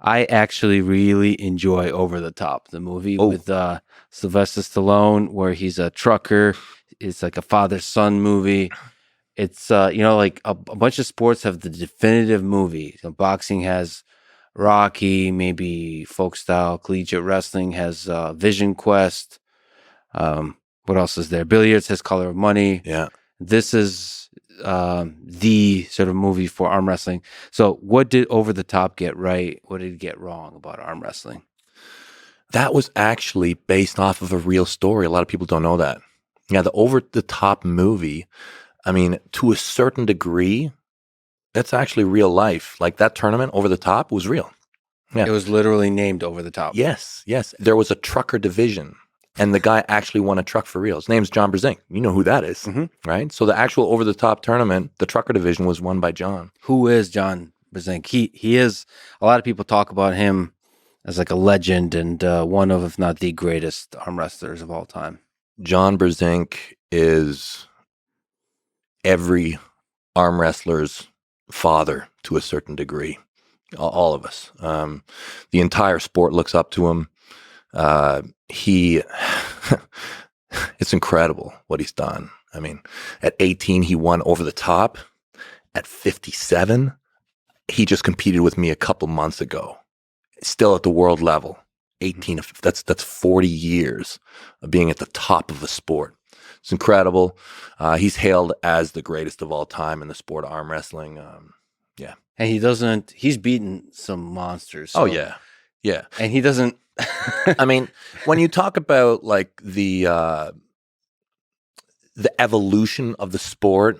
I actually really enjoy Over the Top, the movie Oh, with Sylvester Stallone, where he's a trucker. It's like a father-son movie. It's like a bunch of sports have the definitive movie. So boxing has Rocky, maybe folk style collegiate wrestling has Vision Quest. What else is there? Billiards has Color of Money. yeah. This is the sort of movie for arm wrestling. So, what did Over the Top get right? What did it get wrong about arm wrestling? That was actually based off of a real story. A lot of people don't know that. Yeah, the Over the Top movie, I mean, to a certain degree, that's actually real life. Like that tournament, Over the Top, was real. Yeah. It was literally named Over the Top. Yes, yes. There was a trucker division, and the guy actually won a truck for real. His name's John Brzenk. You know who that is, right? So the actual Over the Top tournament, the trucker division, was won by John. Who is John Brzenk? He is. A lot of people talk about him as like a legend and one of, if not the greatest arm wrestlers of all time. John Brzenk is every arm wrestler's father to a certain degree. All of us. The entire sport looks up to him. He, it's incredible what he's done. I mean, at 18, he won Over the Top. At 57, he just competed with me a couple months ago, still at the world level. 18, that's 40 years of being at the top of the sport. It's incredible. He's hailed as the greatest of all time in the sport of arm wrestling. Yeah. And he's beaten some monsters. So. Oh, yeah. Yeah. And he doesn't. I mean, when you talk about like the evolution of the sport,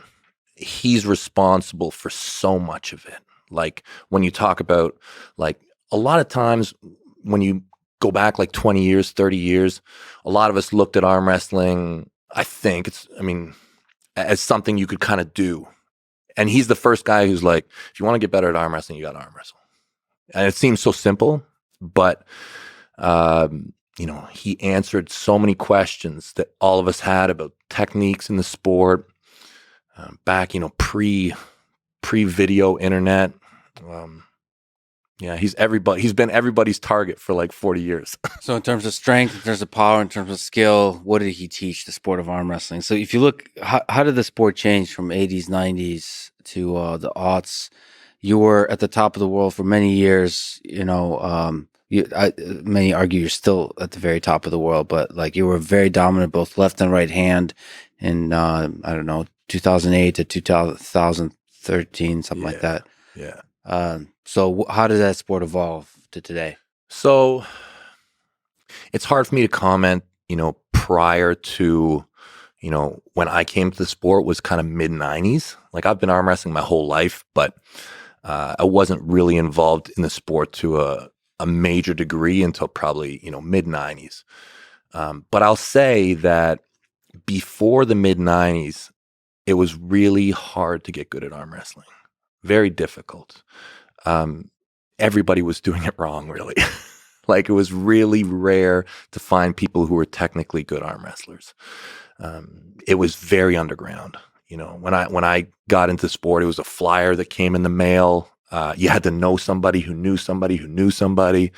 he's responsible for so much of it. Like when you talk about like a lot of times when you go back like 20 years, 30 years, a lot of us looked at arm wrestling, as something you could kind of do. And he's the first guy who's like, if you want to get better at arm wrestling, you got to arm wrestle. And it seems so simple, but, he answered so many questions that all of us had about techniques in the sport back, pre-video internet. He's been everybody's target for like 40 years. So in terms of strength, in terms of power, in terms of skill, what did he teach the sport of arm wrestling? So if you look, how did the sport change from 80s, 90s to the aughts? You were at the top of the world for many years. Many argue you're still at the very top of the world, but like you were very dominant, both left and right hand in, 2008 to 2013, something like that. Yeah. So how did that sport evolve to today? So it's hard for me to comment, prior to, when I came to the sport was kind of mid 90s. Like I've been arm wrestling my whole life, but I wasn't really involved in the sport to a major degree until probably, mid 90s. But I'll say that before the mid 90s, it was really hard to get good at arm wrestling. Very difficult. Everybody was doing it wrong, really. Like it was really rare to find people who were technically good arm wrestlers. It was very underground. When I got into sport, it was a flyer that came in the mail. You had to know somebody who knew somebody who knew somebody,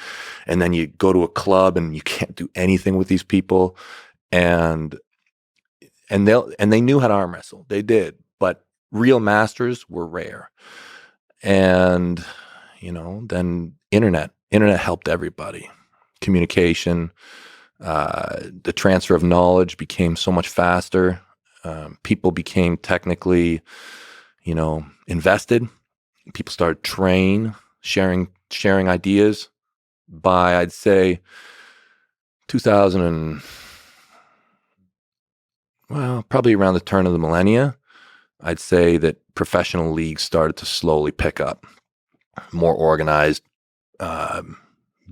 and then you go to a club and you can't do anything with these people, and they knew how to arm wrestle. They did, but real masters were rare. And then internet helped everybody. Communication, the transfer of knowledge became so much faster. People became technically, invested. People started sharing ideas. By I'd say 2000 probably around the turn of the millennia, I'd say that professional leagues started to slowly pick up, more organized,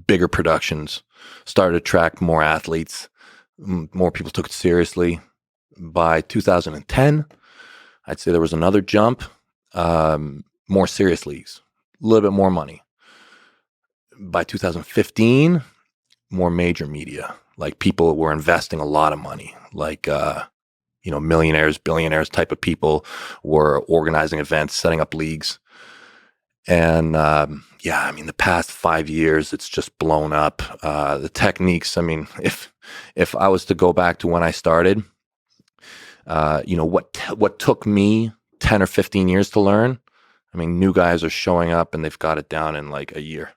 bigger productions, started to attract more athletes, more people took it seriously. By 2010, I'd say there was another jump, more serious leagues, a little bit more money. By 2015, more major media, like people were investing a lot of money, like, millionaires, billionaires type of people were organizing events, setting up leagues. And Yeah, I mean, the past 5 years, it's just blown up. The techniques. I mean, if I was to go back to when I started, what took me 10 or 15 years to learn. I mean, new guys are showing up and they've got it down in like a year.